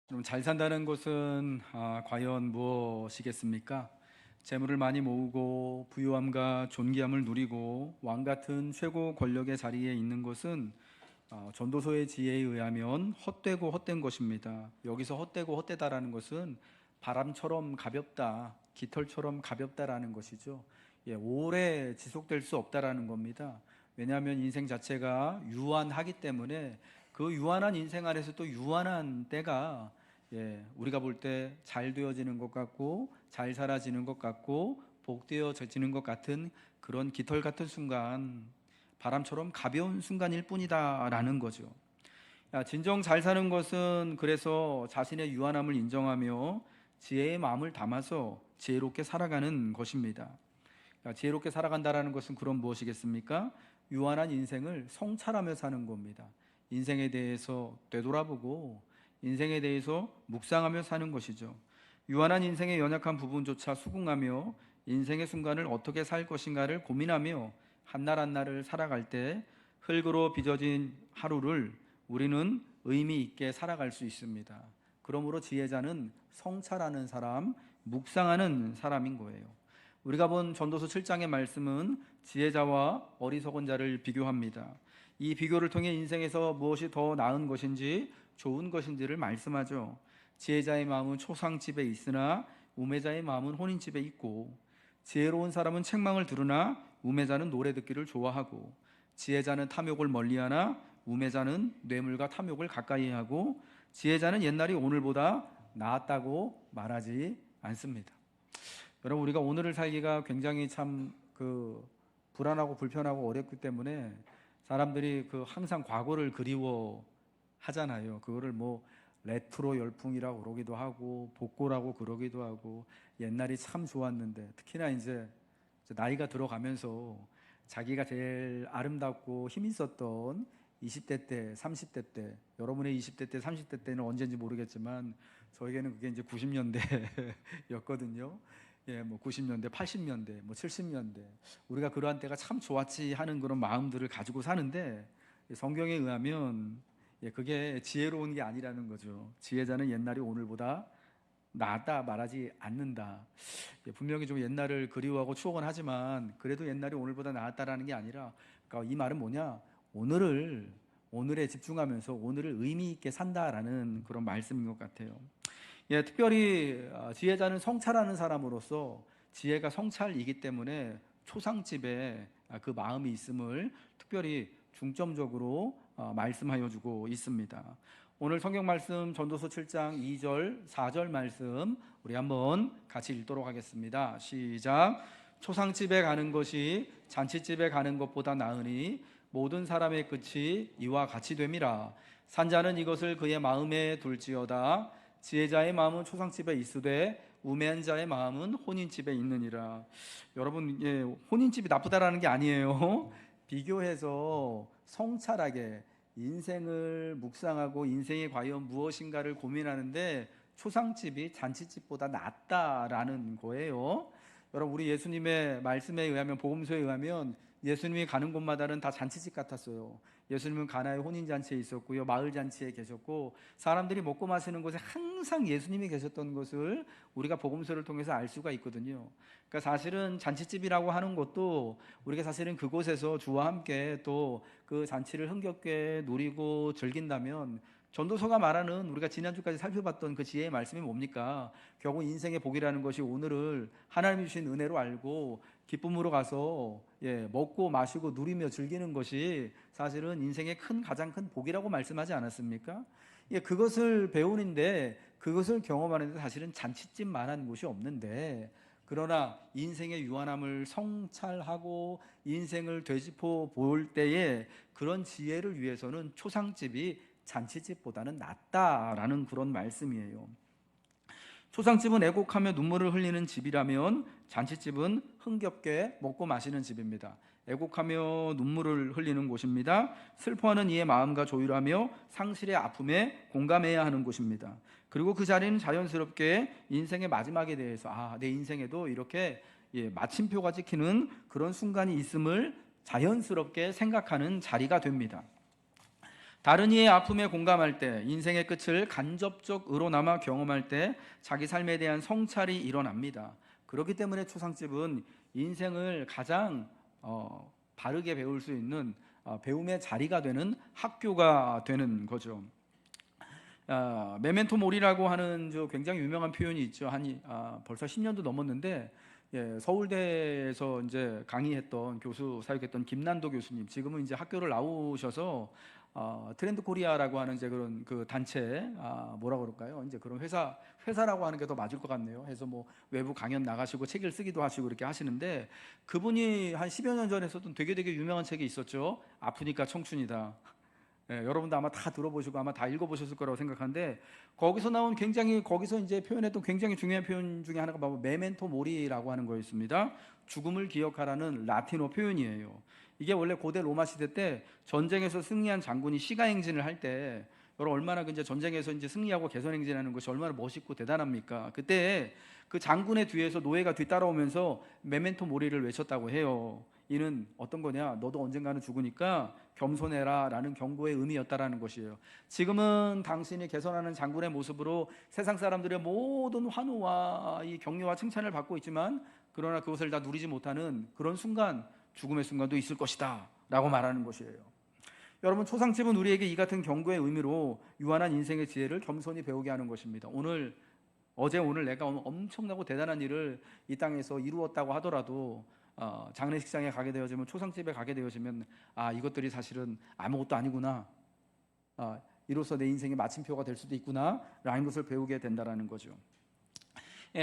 그럼 잘 산다는 것은 과연 무엇이겠습니까? 재물을 많이 모으고 부유함과 존귀함을 누리고 왕 같은 최고 권력의 자리에 있는 것은 전도서의 지혜에 의하면 헛되고 헛된 것입니다. 여기서 헛되고 헛되다라는 것은 바람처럼 가볍다, 깃털처럼 가볍다라는 것이죠. 오래 지속될 수 없다라는 겁니다. 왜냐하면 인생 자체가 유한하기 때문에 그 유한한 인생 안에서 또 유한한 때가 우리가 볼 때 잘 되어지는 것 같고 잘 살아지는 것 같고 복되어지는 것 같은 그런 깃털 같은 순간, 바람처럼 가벼운 순간일 뿐이다라는 거죠. 진정 잘 사는 것은 그래서 자신의 유한함을 인정하며 지혜의 마음을 담아서 지혜롭게 살아가는 것입니다. 지혜롭게 살아간다라는 것은 그런 무엇이겠습니까? 유한한 인생을 성찰하며 사는 겁니다. 인생에 대해서 되돌아보고 인생에 대해서 묵상하며 사는 것이죠. 유한한 인생의 연약한 부분조차 수긍하며 인생의 순간을 어떻게 살 것인가를 고민하며 한날 한날을 살아갈 때 흙으로 빚어진 하루를 우리는 의미 있게 살아갈 수 있습니다. 그러므로 지혜자는 성찰하는 사람, 묵상하는 사람인 거예요. 우리가 본 전도서 7장의 말씀은 지혜자와 어리석은 자를 비교합니다. 이 비교를 통해 인생에서 무엇이 더 나은 것인지 좋은 것인지를 말씀하죠. 지혜자의 마음은 초상집에 있으나 우매자의 마음은 혼인집에 있고, 지혜로운 사람은 책망을 들으나 우매자는 노래 듣기를 좋아하고, 지혜자는 탐욕을 멀리하나 우매자는 뇌물과 탐욕을 가까이 하고, 지혜자는 옛날이 오늘보다 나았다고 말하지 않습니다. 여러분, 우리가 오늘을 살기가 굉장히 참 불안하고 불편하고 어렵기 때문에 사람들이 항상 과거를 그리워 하잖아요. 그거를 뭐 레트로 열풍이라고 그러기도 하고 복고라고 그러기도 하고, 옛날이 참 좋았는데, 특히나 이제 나이가 들어가면서 자기가 제일 아름답고 힘 있었던 20대 때, 30대 때, 여러분의 20대 때, 30대 때는 언제인지 모르겠지만 저에게는 그게 이제 90년대였거든요. 뭐 90년대, 80년대, 뭐 70년대, 우리가 그러한 때가 참 좋았지 하는 그런 마음들을 가지고 사는데, 성경에 의하면 그게 지혜로운 게 아니라는 거죠. 지혜자는 옛날이 오늘보다 낫다 말하지 않는다. 분명히 좀 옛날을 그리워하고 추억은 하지만 그래도 옛날이 오늘보다 나았다라는 게 아니라, 그러니까 이 말은 뭐냐? 오늘에 집중하면서 오늘을 의미 있게 산다라는 그런 말씀인 것 같아요. 특별히 지혜자는 성찰하는 사람으로서, 지혜가 성찰이기 때문에 초상집에 그 마음이 있음을 특별히 중점적으로 말씀하여 주고 있습니다. 오늘 성경 말씀 전도서 7장 2절 4절 말씀 우리 한번 같이 읽도록 하겠습니다. 시작. 초상집에 가는 것이 잔치집에 가는 것보다 나으니 모든 사람의 끝이 이와 같이 됨이라. 산자는 이것을 그의 마음에 둘지어다. 지혜자의 마음은 초상집에 있으되 우매한 자의 마음은 혼인집에 있느니라. 여러분, 혼인집이 나쁘다라는 게 아니에요. 비교해서 성찰하게 인생을 묵상하고 인생이 과연 무엇인가를 고민하는데 초상집이 잔치집보다 낫다라는 거예요. 여러분, 우리 예수님의 말씀에 의하면, 복음서에 의하면 예수님이 가는 곳마다는 다 잔치집 같았어요. 예수님은 가나의 혼인잔치에 있었고요, 마을잔치에 계셨고, 사람들이 먹고 마시는 곳에 항상 예수님이 계셨던 것을 우리가 복음서를 통해서 알 수가 있거든요. 그러니까 사실은 잔치집이라고 하는 것도 우리가 사실은 그곳에서 주와 함께 또 그 잔치를 흥겹게 누리고 즐긴다면, 전도서가 말하는, 우리가 지난주까지 살펴봤던 그 지혜의 말씀이 뭡니까? 결국 인생의 복이라는 것이 오늘을 하나님이 주신 은혜로 알고 기쁨으로 가서 먹고 마시고 누리며 즐기는 것이 사실은 인생의 가장 큰 복이라고 말씀하지 않았습니까? 그것을 배우는데, 그것을 경험하는데 사실은 잔치집만한 곳이 없는데, 그러나 인생의 유한함을 성찰하고 인생을 되짚어 볼 때에 그런 지혜를 위해서는 초상집이 잔치집보다는 낫다라는 그런 말씀이에요. 초상집은 애곡하며 눈물을 흘리는 집이라면 잔치집은 흥겹게 먹고 마시는 집입니다. 애곡하며 눈물을 흘리는 곳입니다. 슬퍼하는 이의 마음과 조율하며 상실의 아픔에 공감해야 하는 곳입니다. 그리고 그 자리는 자연스럽게 인생의 마지막에 대해서, 내 인생에도 이렇게 마침표가 찍히는 그런 순간이 있음을 자연스럽게 생각하는 자리가 됩니다. 다른 이의 아픔에 공감할 때, 인생의 끝을 간접적으로 남아 경험할 때 자기 삶에 대한 성찰이 일어납니다. 그렇기 때문에 초상집은 인생을 가장 바르게 배울 수 있는 배움의 자리가 되는 학교가 되는 거죠. 메멘토 모리라고 하는 저 굉장히 유명한 표현이 있죠. 벌써 10년도 넘었는데, 서울대에서 이제 강의했던 교수 사역했던 김난도 교수님, 지금은 이제 학교를 나오셔서 트렌드 코리아라고 하는 이제 그런 그 단체, 뭐라 그럴까요? 이제 그런 회사라고 하는 게 더 맞을 것 같네요. 해서 뭐 외부 강연 나가시고 책을 쓰기도 하시고 이렇게 하시는데, 그분이 한 10여 년 전에 썼던 되게 유명한 책이 있었죠. 아프니까 청춘이다. 여러분도 아마 다 들어보시고 아마 다 읽어보셨을 거라고 생각하는데, 거기서 이제 표현했던 굉장히 중요한 표현 중에 하나가 바로 메멘토 모리라고 하는 거였습니다. 죽음을 기억하라는 라틴어 표현이에요. 이게 원래 고대 로마 시대 때 전쟁에서 승리한 장군이 시가행진을 할 때, 여러분 얼마나 이제 전쟁에서 이제 승리하고 개선행진하는 것이 얼마나 멋있고 대단합니까? 그때 그 장군의 뒤에서 노예가 뒤따라오면서 메멘토 모리를 외쳤다고 해요. 이는 어떤 거냐? 너도 언젠가는 죽으니까 겸손해라 라는 경고의 의미였다라는 것이에요. 지금은 당신이 개선하는 장군의 모습으로 세상 사람들의 모든 환호와 이 격려와 칭찬을 받고 있지만, 그러나 그것을 다 누리지 못하는 그런 순간, 죽음의 순간도 있을 것이다 라고 말하는 것이에요. 여러분, 초상집은 우리에게 이 같은 경고의 의미로 유한한 인생의 지혜를 겸손히 배우게 하는 것입니다. 오늘 내가 엄청나고 대단한 일을 이 땅에서 이루었다고 하더라도 장례식장에 가게 되어지면, 초상집에 가게 되어지면, 이것들이 사실은 아무것도 아니구나, 이로써 내 인생의 마침표가 될 수도 있구나 라는 것을 배우게 된다는 거죠.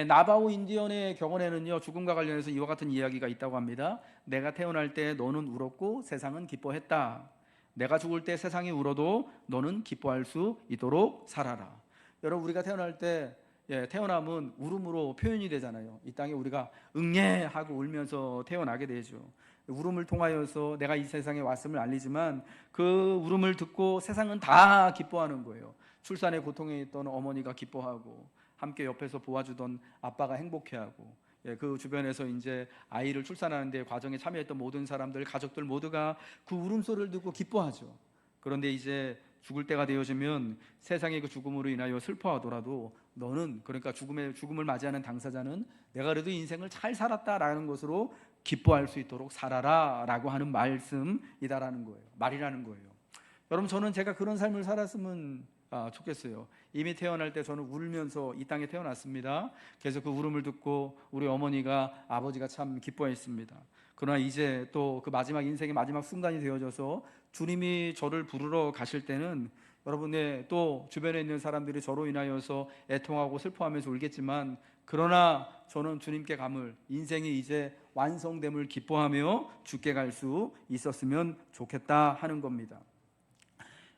나바오 인디언의 경원에는요, 죽음과 관련해서 이와 같은 이야기가 있다고 합니다. 내가 태어날 때 너는 울었고 세상은 기뻐했다. 내가 죽을 때 세상이 울어도 너는 기뻐할 수 있도록 살아라. 여러분, 우리가 태어날 때 태어남은 울음으로 표현이 되잖아요. 이 땅에 우리가 응애하고 울면서 태어나게 되죠. 울음을 통하여서 내가 이 세상에 왔음을 알리지만, 그 울음을 듣고 세상은 다 기뻐하는 거예요. 출산의 고통에 있던 어머니가 기뻐하고, 함께 옆에서 도와주던 아빠가 행복해하고, 그 주변에서 이제 아이를 출산하는 데 과정에 참여했던 모든 사람들, 가족들 모두가 그 울음소리를 듣고 기뻐하죠. 그런데 이제 죽을 때가 되어지면 세상의 그 죽음으로 인하여 슬퍼하더라도 너는, 그러니까 죽음을 맞이하는 당사자는, 내가 그래도 인생을 잘 살았다라는 것으로 기뻐할 수 있도록 살아라 라고 하는 말씀이다라는 거예요. 말이라는 거예요. 여러분, 저는 제가 그런 삶을 살았으면 좋겠어요. 이미 태어날 때 저는 울면서 이 땅에 태어났습니다. 그래서 그 울음을 듣고 우리 어머니가, 아버지가 참 기뻐했습니다. 그러나 이제 또 그 인생의 마지막 순간이 되어져서 주님이 저를 부르러 가실 때는, 여러분의 또 주변에 있는 사람들이 저로 인하여서 애통하고 슬퍼하면서 울겠지만, 그러나 저는 주님께 감을, 인생이 이제 완성됨을 기뻐하며 죽게 갈 수 있었으면 좋겠다 하는 겁니다.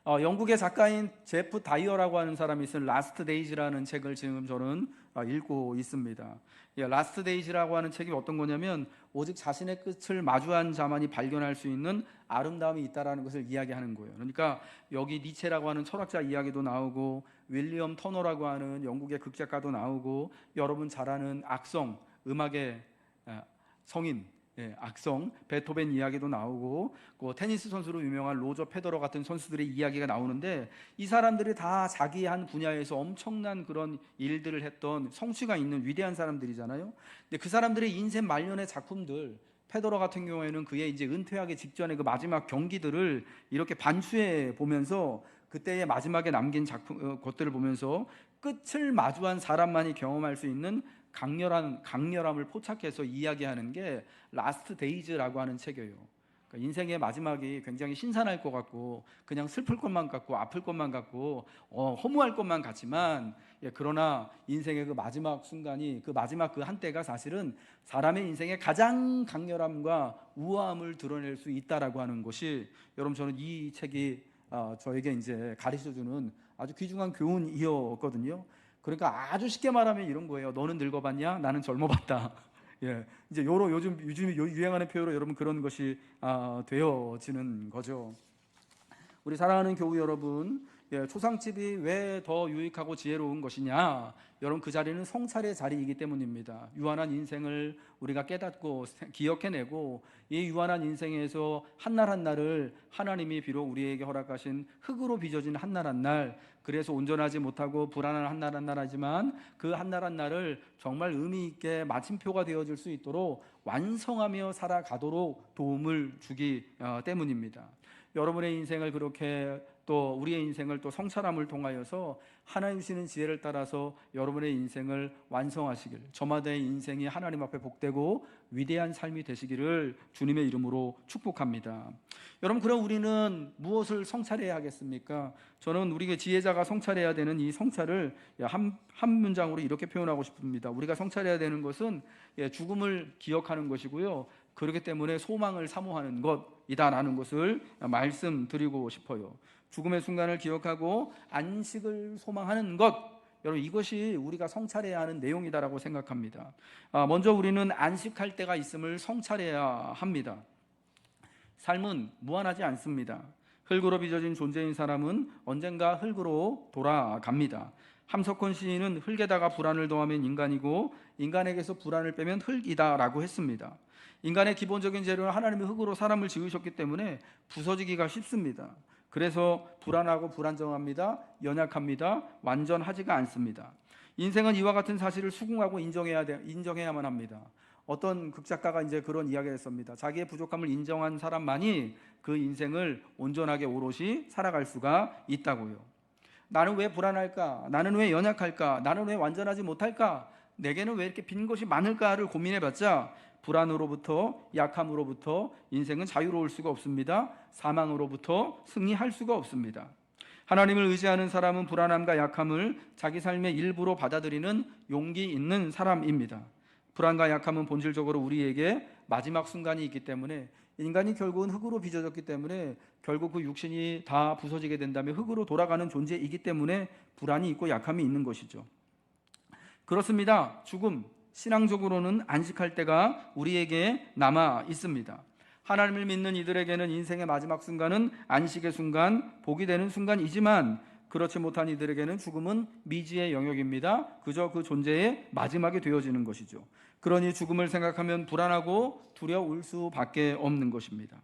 영국의 작가인 제프 다이어라고 하는 사람이 쓴 라스트 데이즈라는 책을 지금 저는 읽고 있습니다. 라스트 데이즈라고 하는 책이 어떤 거냐면, 오직 자신의 끝을 마주한 자만이 발견할 수 있는 아름다움이 있다라는 것을 이야기하는 거예요. 그러니까 여기 니체라고 하는 철학자 이야기도 나오고, 윌리엄 터너라고 하는 영국의 극작가도 나오고, 여러분 잘 아는 악성, 음악의 성인, 악성 베토벤 이야기도 나오고, 그 테니스 선수로 유명한 로저 페더러 같은 선수들의 이야기가 나오는데, 이 사람들이 다 자기 한 분야에서 엄청난 그런 일들을 했던 성취가 있는 위대한 사람들이잖아요. 근데 그 사람들의 인생 말년의 작품들, 페더러 같은 경우에는 그의 이제 은퇴하기 직전에 그 마지막 경기들을 이렇게 반추해 보면서, 그때의 마지막에 남긴 것들을 보면서 끝을 마주한 사람만이 경험할 수 있는 강렬함을 포착해서 이야기하는 게 라스트 데이즈라고 하는 책이에요. 그러니까 인생의 마지막이 굉장히 신선할 것 같고, 그냥 슬플 것만 같고, 아플 것만 같고, 허무할 것만 같지만, 그러나 인생의 그 마지막 순간이, 그 마지막 그 한때가 사실은 사람의 인생의 가장 강렬함과 우아함을 드러낼 수 있다라고 하는 것이, 여러분, 저는 이 책이 저에게 이제 가르쳐주는 아주 귀중한 교훈이었거든요. 그러니까 아주 쉽게 말하면 이런 거예요. 너는 늙어봤냐? 나는 젊어봤다. 이제 요즘 유행하는 표현으로 여러분 그런 것이 되어지는 거죠. 우리 사랑하는 교우 여러분, 초상집이 왜 더 유익하고 지혜로운 것이냐? 여러분, 그 자리는 성찰의 자리이기 때문입니다. 유한한 인생을 우리가 깨닫고 기억해내고 이 유한한 인생에서 한날 한날을 하나님이 비록 우리에게 허락하신 흙으로 빚어진 한날 한날, 그래서 온전하지 못하고 불안한 한날 한날 하지만 그 한날 한날을 정말 의미 있게 마침표가 되어질 수 있도록 완성하며 살아가도록 도움을 주기 때문입니다. 여러분의 인생을 그렇게, 또 우리의 인생을 또 성찰함을 통하여서 하나님 주시는 지혜를 따라서 여러분의 인생을 완성하시길, 저마다의 인생이 하나님 앞에 복되고 위대한 삶이 되시기를 주님의 이름으로 축복합니다. 여러분, 그럼 우리는 무엇을 성찰해야 하겠습니까? 저는 우리가 지혜자가 성찰해야 되는 이 성찰을 한 문장으로 이렇게 표현하고 싶습니다. 우리가 성찰해야 되는 것은 죽음을 기억하는 것이고요, 그렇기 때문에 소망을 사모하는 것이다라는 것을 말씀드리고 싶어요. 죽음의 순간을 기억하고 안식을 소망하는 것, 여러분, 이것이 우리가 성찰해야 하는 내용이다라고 생각합니다. 먼저 우리는 안식할 때가 있음을 성찰해야 합니다. 삶은 무한하지 않습니다. 흙으로 빚어진 존재인 사람은 언젠가 흙으로 돌아갑니다. 함석헌 시인은 흙에다가 불안을 더하면 인간이고 인간에게서 불안을 빼면 흙이다라고 했습니다. 인간의 기본적인 재료는 하나님이 흙으로 사람을 지으셨기 때문에 부서지기가 쉽습니다. 그래서 불안하고 불안정합니다. 연약합니다. 완전하지가 않습니다. 인생은 이와 같은 사실을 수긍하고 인정해야만 합니다. 어떤 극작가가 이제 그런 이야기를 했습니다. 자기의 부족함을 인정한 사람만이 그 인생을 온전하게 오롯이 살아갈 수가 있다고요. 나는 왜 불안할까? 나는 왜 연약할까? 나는 왜 완전하지 못할까? 내게는 왜 이렇게 빈 것이 많을까를 고민해봤자 불안으로부터, 약함으로부터 인생은 자유로울 수가 없습니다. 사망으로부터 승리할 수가 없습니다. 하나님을 의지하는 사람은 불안함과 약함을 자기 삶의 일부로 받아들이는 용기 있는 사람입니다. 불안과 약함은 본질적으로 우리에게 마지막 순간이 있기 때문에, 인간이 결국은 흙으로 빚어졌기 때문에 결국 그 육신이 다 부서지게 된다면 흙으로 돌아가는 존재이기 때문에 불안이 있고 약함이 있는 것이죠. 그렇습니다. 죽음, 신앙적으로는 안식할 때가 우리에게 남아 있습니다. 하나님을 믿는 이들에게는 인생의 마지막 순간은 안식의 순간, 복이 되는 순간이지만 그렇지 못한 이들에게는 죽음은 미지의 영역입니다. 그저 그 존재의 마지막이 되어지는 것이죠. 그러니 죽음을 생각하면 불안하고 두려울 수밖에 없는 것입니다.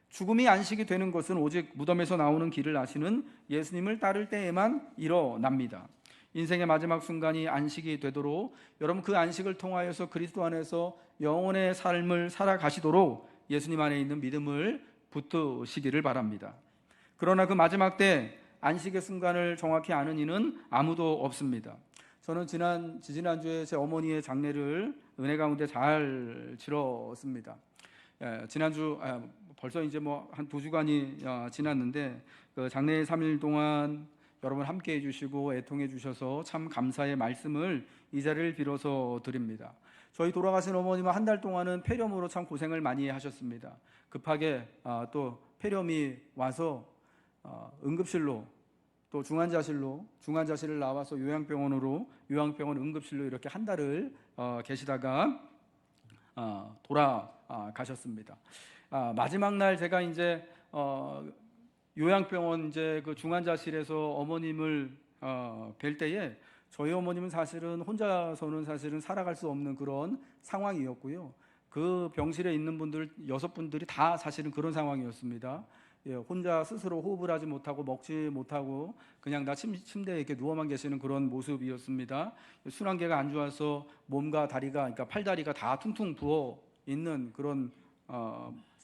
죽음이 안식이 되는 것은 오직 무덤에서 나오는 길을 아시는 예수님을 따를 때에만 일어납니다. 인생의 마지막 순간이 안식이 되도록, 여러분, 그 안식을 통하여서 그리스도 안에서 영혼의 삶을 살아가시도록 예수님 안에 있는 믿음을 붙드시기를 바랍니다. 그러나 그 마지막 때 안식의 순간을 정확히 아는 이는 아무도 없습니다. 저는 지난주에 제 어머니의 장례를 은혜 가운데 잘 치렀습니다. 지난주 벌써 이제 한 2주간이 지났는데 그 장례 3일 동안 여러분 함께 해주시고 애통해 주셔서 참 감사의 말씀을 이 자리를 빌어서 드립니다. 저희 돌아가신 어머님은 한 달 동안은 폐렴으로 참 고생을 많이 하셨습니다. 급하게 또 폐렴이 와서 응급실로, 또 중환자실을 나와서 요양병원 응급실로 이렇게 한 달을 계시다가 돌아가셨습니다. 마지막 날 제가 이제 요양병원 이제 그 중환자실에서 어머님을 뵐 때에 저희 어머님은 사실은 혼자서는 사실은 살아갈 수 없는 그런 상황이었고요. 그 병실에 있는 분들 6분들이 다 사실은 그런 상황이었습니다. 혼자 스스로 호흡을 하지 못하고 먹지 못하고 그냥 다 침대에 이렇게 누워만 계시는 그런 모습이었습니다. 순환계가 안 좋아서 몸과 다리가, 그러니까 팔다리가 다 퉁퉁 부어 있는 그런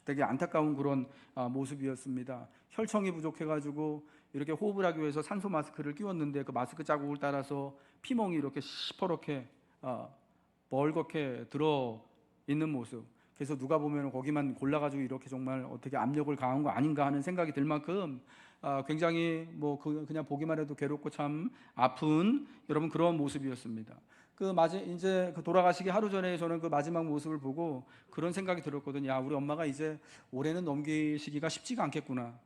되게 안타까운 그런 모습이었습니다. 혈청이 부족해가지고 이렇게 호흡을 하기 위해서 산소 마스크를 끼웠는데 그 마스크 자국을 따라서 피멍이 이렇게 시퍼렇게 벌겋게 들어 있는 모습. 그래서 누가 보면 거기만 골라가지고 이렇게 정말 어떻게 압력을 가한 거 아닌가 하는 생각이 들 만큼 굉장히 그냥 보기만 해도 괴롭고 참 아픈 여러분 그런 모습이었습니다. 이제 그 돌아가시기 하루 전에 저는 그 마지막 모습을 보고 그런 생각이 들었거든요. 야, 우리 엄마가 이제 올해는 넘기시기가 쉽지가 않겠구나.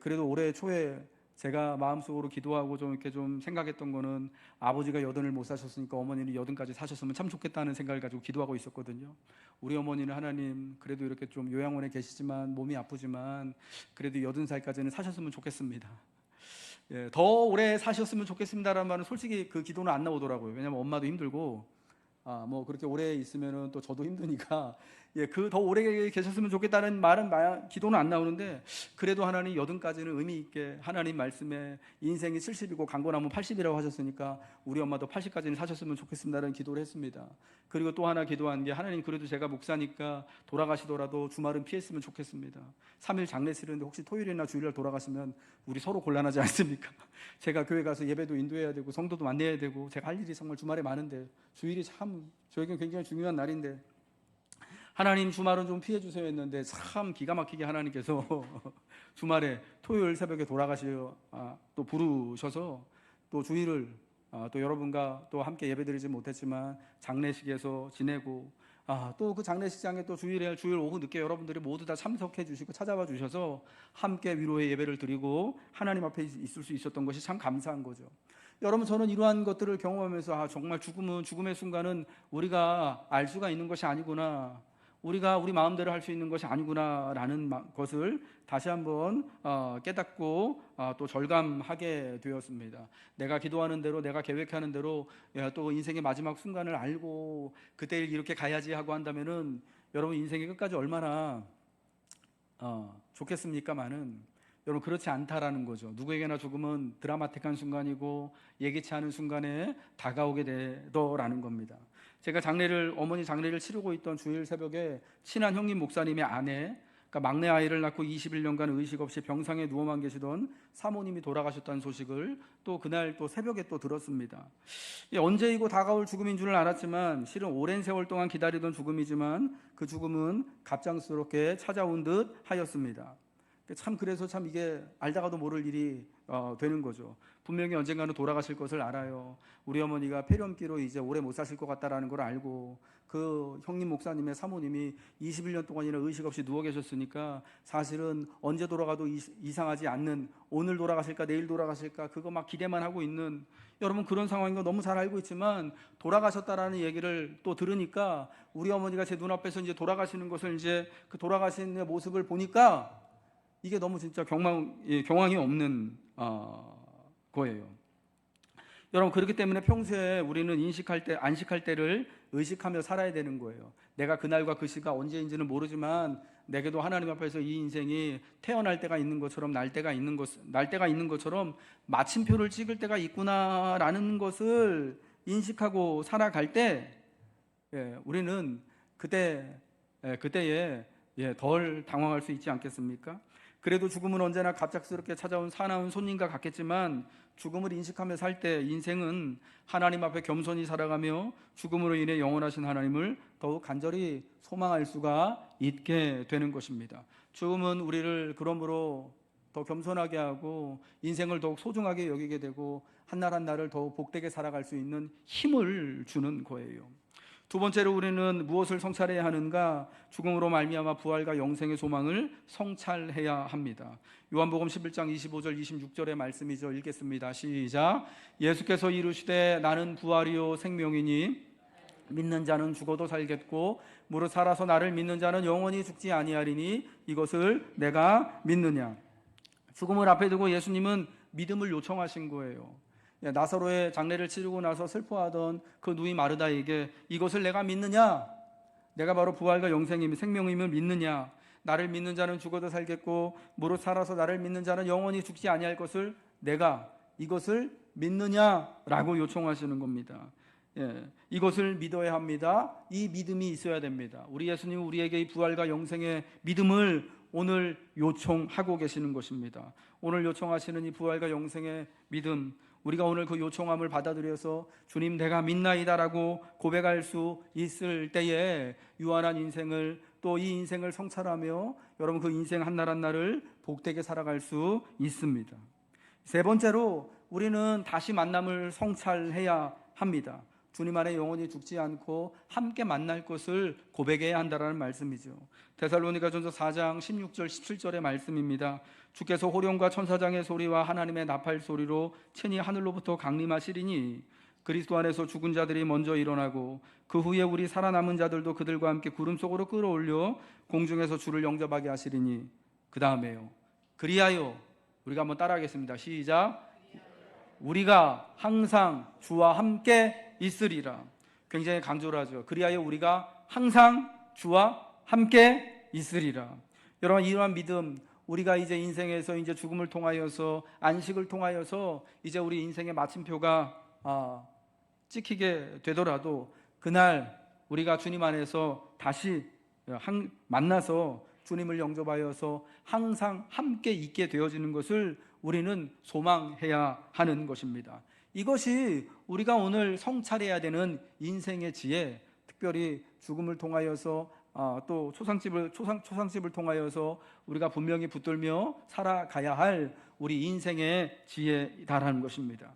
그래도 올해 초에 제가 마음속으로 기도하고 좀 이렇게 좀 생각했던 거는 아버지가 80을 못 사셨으니까 어머니는 80까지 사셨으면 참 좋겠다는 생각을 가지고 기도하고 있었거든요. 우리 어머니는 하나님 그래도 이렇게 좀 요양원에 계시지만 몸이 아프지만 그래도 80살까지는 사셨으면 좋겠습니다. 예, 더 오래 사셨으면 좋겠습니다라는 말은 솔직히 그 기도는 안 나오더라고요. 왜냐하면 엄마도 힘들고 뭐 그렇게 오래 있으면은 또 저도 힘드니까 그 더 오래 계셨으면 좋겠다는 말은 기도는 안 나오는데 그래도 하나님 여든까지는 의미 있게 하나님 말씀에 인생이 70이고 강건하면 80이라고 하셨으니까 우리 엄마도 80까지는 사셨으면 좋겠습니다라는 기도를 했습니다. 그리고 또 하나 기도한 게 하나님 그래도 제가 목사니까 돌아가시더라도 주말은 피했으면 좋겠습니다. 3일 장례 치르는데 혹시 토요일이나 주일날 돌아가시면 우리 서로 곤란하지 않습니까? 제가 교회 가서 예배도 인도해야 되고 성도도 만나야 되고 제가 할 일이 정말 주말에 많은데 주일이 참 저에겐 굉장히 중요한 날인데 하나님 주말은 좀 피해 주세요 했는데 참 기가 막히게 하나님께서 주말에 토요일 새벽에 돌아가시어 또 부르셔서 또 주일을 또 여러분과 또 함께 예배드리지 못했지만 장례식에서 지내고 또 그 장례식장에 또 주일 오후 늦게 여러분들이 모두 다 참석해 주시고 찾아와 주셔서 함께 위로의 예배를 드리고 하나님 앞에 있을 수 있었던 것이 참 감사한 거죠. 여러분 저는 이러한 것들을 경험하면서 정말 죽음의 순간은 우리가 알 수가 있는 것이 아니구나, 우리가 우리 마음대로 할 수 있는 것이 아니구나라는 것을 다시 한번 깨닫고 또 절감하게 되었습니다. 내가 기도하는 대로 내가 계획하는 대로 또 인생의 마지막 순간을 알고 그때 이렇게 가야지 하고 한다면은 여러분 인생의 끝까지 얼마나 좋겠습니까마는 여러분 그렇지 않다라는 거죠. 누구에게나 죽음은 드라마틱한 순간이고 예기치 않은 순간에 다가오게 되더라는 겁니다. 제가 어머니 장례를 치르고 있던 주일 새벽에 친한 형님 목사님의 아내, 그러니까 막내 아이를 낳고 21년간 의식 없이 병상에 누워만 계시던 사모님이 돌아가셨다는 소식을 또 그날 또 새벽에 또 들었습니다. 언제이고 다가올 죽음인 줄은 알았지만 실은 오랜 세월 동안 기다리던 죽음이지만 그 죽음은 갑작스럽게 찾아온 듯 하였습니다. 그래서 이게 알다가도 모를 일이 되는 거죠. 분명히 언젠가는 돌아가실 것을 알아요. 우리 어머니가 폐렴기로 이제 오래 못 사실 것 같다라는 걸 알고 그 형님 목사님의 사모님이 21년 동안이나 의식 없이 누워 계셨으니까 사실은 언제 돌아가도 이상하지 않는, 오늘 돌아가실까 내일 돌아가실까 그거 막 기대만 하고 있는, 여러분 그런 상황인 거 너무 잘 알고 있지만 돌아가셨다라는 얘기를 또 들으니까 우리 어머니가 제 눈앞에서 이제 돌아가시는 것을 이제 그 돌아가시는 모습을 보니까 이게 너무 진짜 경황이 없는 거예요. 여러분 그렇기 때문에 평소에 우리는 안식할 때를 의식하며 살아야 되는 거예요. 내가 그날과 그 시가 언제인지는 모르지만 내게도 하나님 앞에서 이 인생이 태어날 때가 있는 것처럼 날 때가 있는 것처럼 마침표를 찍을 때가 있구나라는 것을 인식하고 살아갈 때 우리는 그때에 덜 당황할 수 있지 않겠습니까? 그래도 죽음은 언제나 갑작스럽게 찾아온 사나운 손님과 같겠지만 죽음을 인식하며 살 때 인생은 하나님 앞에 겸손히 살아가며 죽음으로 인해 영원하신 하나님을 더욱 간절히 소망할 수가 있게 되는 것입니다. 죽음은 우리를 그러므로 더 겸손하게 하고 인생을 더욱 소중하게 여기게 되고 한날 한날을 더욱 복되게 살아갈 수 있는 힘을 주는 거예요. 두 번째로 우리는 무엇을 성찰해야 하는가? 죽음으로 말미암아 부활과 영생의 소망을 성찰해야 합니다. 요한복음 11장 25절 26절의 말씀이죠. 읽겠습니다. 시작. 예수께서 이르시되 나는 부활이요 생명이니 믿는 자는 죽어도 살겠고 무릇 살아서 나를 믿는 자는 영원히 죽지 아니하리니 이것을 내가 믿느냐. 죽음을 앞에 두고 예수님은 믿음을 요청하신 거예요. 나사로의 장례를 치르고 나서 슬퍼하던 그 누이 마르다에게 이것을 내가 믿느냐? 내가 바로 부활과 영생이며 생명임을 믿느냐? 나를 믿는 자는 죽어도 살겠고 무릇 살아서 나를 믿는 자는 영원히 죽지 아니할 것을 내가 이것을 믿느냐라고 요청하시는 겁니다. 이것을 믿어야 합니다. 이 믿음이 있어야 됩니다. 우리 예수님은 우리에게 이 부활과 영생의 믿음을 오늘 요청하고 계시는 것입니다. 오늘 요청하시는 이 부활과 영생의 믿음, 우리가 오늘 그 요청함을 받아들여서 주님 내가 믿나이다라고 고백할 수 있을 때에 유한한 인생을 또 이 인생을 성찰하며 여러분 그 인생 한날 한날을 복되게 살아갈 수 있습니다. 세 번째로 우리는 다시 만남을 성찰해야 합니다. 주님 안에 영원히 죽지 않고 함께 만날 것을 고백해야 한다는 말씀이죠. 데살로니가전서 4장 16절 17절의 말씀입니다. 주께서 호령과 천사장의 소리와 하나님의 나팔 소리로 친히 하늘로부터 강림하시리니 그리스도 안에서 죽은 자들이 먼저 일어나고 그 후에 우리 살아남은 자들도 그들과 함께 구름 속으로 끌어올려 공중에서 주를 영접하게 하시리니 그 다음에요. 그리하여 우리가 한번 따라하겠습니다. 시작. 우리가 항상 주와 함께 있으리라. 굉장히 강조를 하죠. 그리하여 우리가 항상 주와 함께 있으리라. 여러분, 이러한 믿음, 우리가 이제 인생에서 이제 죽음을 통하여서 안식을 통하여서 이제 우리 인생의 마침표가 찍히게 되더라도 그날 우리가 주님 안에서 다시 만나서 주님을 영접하여서 항상 함께 있게 되어지는 것을 우리는 소망해야 하는 것입니다. 이것이 우리가 오늘 성찰해야 되는 인생의 지혜, 특별히 죽음을 통하여서 또 초상집을 통하여서 우리가 분명히 붙들며 살아가야 할 우리 인생의 지혜다라는 것입니다.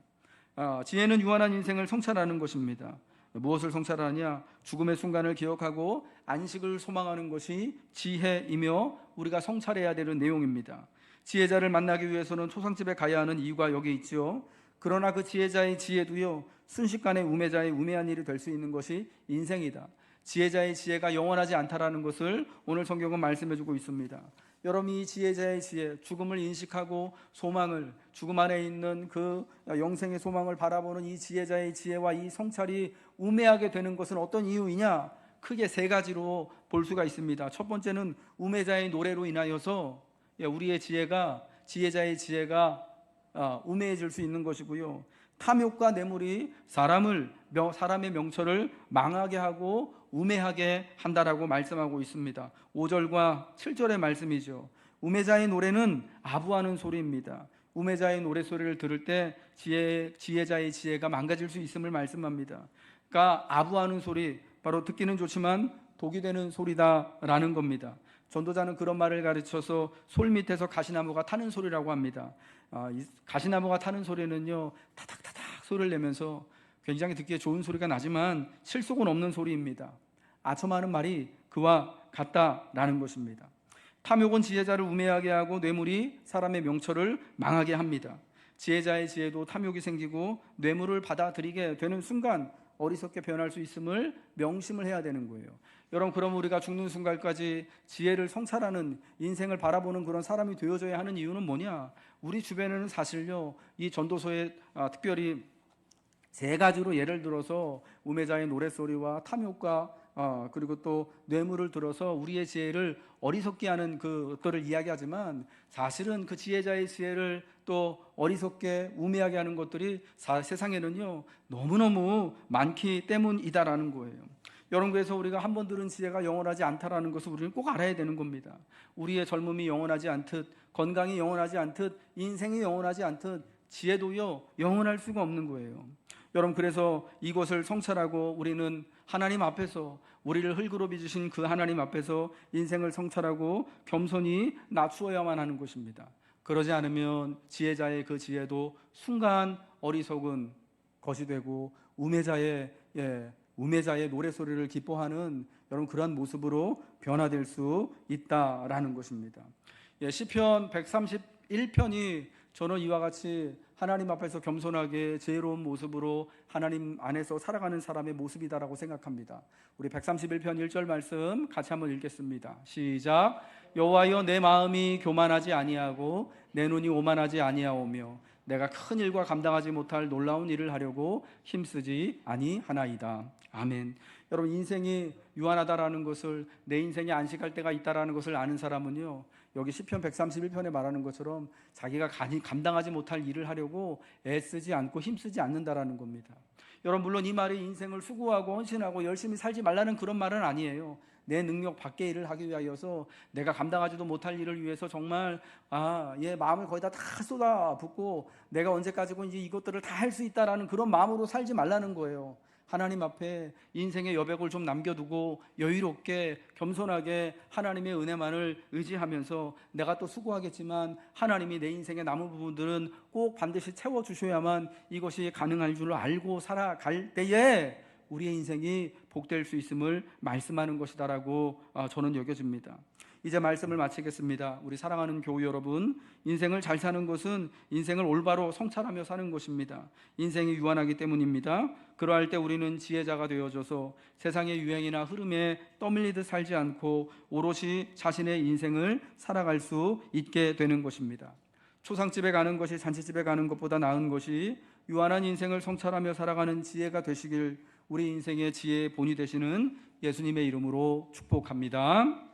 지혜는 유한한 인생을 성찰하는 것입니다. 무엇을 성찰하냐? 죽음의 순간을 기억하고 안식을 소망하는 것이 지혜이며 우리가 성찰해야 되는 내용입니다. 지혜자를 만나기 위해서는 초상집에 가야 하는 이유가 여기 있죠. 그러나 그 지혜자의 지혜도요, 순식간에 우매자의 우매한 일이 될 수 있는 것이 인생이다. 지혜자의 지혜가 영원하지 않다라는 것을 오늘 성경은 말씀해주고 있습니다. 여러분, 이 지혜자의 지혜, 죽음을 인식하고 소망을, 죽음 안에 있는 그 영생의 소망을 바라보는 이 지혜자의 지혜와 이 성찰이 우매하게 되는 것은 어떤 이유이냐? 크게 세 가지로 볼 수가 있습니다. 첫 번째는 우매자의 노래로 인하여서 우리의 지혜자의 지혜가 우매해질 수 있는 것이고요. 탐욕과 뇌물이 사람의 명철을 망하게 하고 우매하게 한다라고 말씀하고 있습니다. 5절과 7절의 말씀이죠. 우매자의 노래는 아부하는 소리입니다. 우매자의 노래소리를 들을 때 지혜자의 지혜가 망가질 수 있음을 말씀합니다. 그러니까 아부하는 소리, 바로 듣기는 좋지만 독이 되는 소리다라는 겁니다. 전도자는 그런 말을 가르쳐서 솔 밑에서 가시나무가 타는 소리라고 합니다. 이 가시나무가 타는 소리는요, 타닥타닥 소리를 내면서 굉장히 듣기에 좋은 소리가 나지만 실속은 없는 소리입니다. 아첨하는 말이 그와 같다라는 것입니다. 탐욕은 지혜자를 우매하게 하고 뇌물이 사람의 명철을 망하게 합니다. 지혜자의 지혜도 탐욕이 생기고 뇌물을 받아들이게 되는 순간 어리석게 변할 수 있음을 명심을 해야 되는 거예요. 여러분, 그럼 우리가 죽는 순간까지 지혜를 성찰하는, 인생을 바라보는 그런 사람이 되어져야 하는 이유는 뭐냐? 우리 주변에는 사실요, 이 전도서에 특별히 세 가지로 예를 들어서 우매자의 노랫소리와 탐욕과 그리고 또 뇌물을 들어서 우리의 지혜를 어리석게 하는 그것들을 이야기하지만, 사실은 그 지혜자의 지혜를 또 어리석게 우매하게 하는 것들이 세상에는요 너무너무 많기 때문이다라는 거예요. 여러분, 그래서 우리가 한 번 들은 지혜가 영원하지 않다라는 것을 우리는 꼭 알아야 되는 겁니다. 우리의 젊음이 영원하지 않듯, 건강이 영원하지 않듯, 인생이 영원하지 않듯 지혜도요 영원할 수가 없는 거예요. 여러분, 그래서 이것을 성찰하고 우리는 하나님 앞에서, 우리를 흙으로 빚으신 그 하나님 앞에서 인생을 성찰하고 겸손히 낮추어야만 하는 것입니다. 그러지 않으면 지혜자의 그 지혜도 순간 어리석은 것이 되고 우매자의 노래소리를 기뻐하는 여러분 그러한 모습으로 변화될 수 있다라는 것입니다. 시편 131편이 저는 이와 같이 하나님 앞에서 겸손하게 지혜로운 모습으로 하나님 안에서 살아가는 사람의 모습이다라고 생각합니다. 우리 131편 1절 말씀 같이 한번 읽겠습니다. 시작. 여호와여, 내 마음이 교만하지 아니하고 내 눈이 오만하지 아니하오며 내가 큰 일과 감당하지 못할 놀라운 일을 하려고 힘쓰지 아니하나이다. 아멘. 여러분, 인생이 유한하다라는 것을, 내 인생이 안식할 때가 있다라는 것을 아는 사람은요, 여기 시편 131편에 말하는 것처럼 자기가 감당하지 못할 일을 하려고 애쓰지 않고 힘쓰지 않는다라는 겁니다. 여러분, 물론 이 말이 인생을 수고하고 헌신하고 열심히 살지 말라는 그런 말은 아니에요. 내 능력 밖의 일을 하기 위하여서, 내가 감당하지도 못할 일을 위해서 정말 마음을 거의 다 쏟아붓고 내가 언제까지고 이제 이것들을 다 할 수 있다라는 그런 마음으로 살지 말라는 거예요. 하나님 앞에 인생의 여백을 좀 남겨두고 여유롭게 겸손하게 하나님의 은혜만을 의지하면서, 내가 또 수고하겠지만 하나님이 내 인생의 남은 부분들은 꼭 반드시 채워주셔야만 이것이 가능할 줄 알고 살아갈 때에 우리의 인생이 복될 수 있음을 말씀하는 것이다라고 저는 여겨집니다. 이제 말씀을 마치겠습니다. 우리 사랑하는 교우 여러분, 인생을 잘 사는 것은 인생을 올바로 성찰하며 사는 것입니다. 인생이 유한하기 때문입니다. 그러할 때 우리는 지혜자가 되어져서 세상의 유행이나 흐름에 떠밀리듯 살지 않고 오롯이 자신의 인생을 살아갈 수 있게 되는 것입니다. 초상집에 가는 것이 잔치집에 가는 것보다 나은 것이 유한한 인생을 성찰하며 살아가는 지혜가 되시길 우리 인생의 지혜의 본이 되시는 예수님의 이름으로 축복합니다.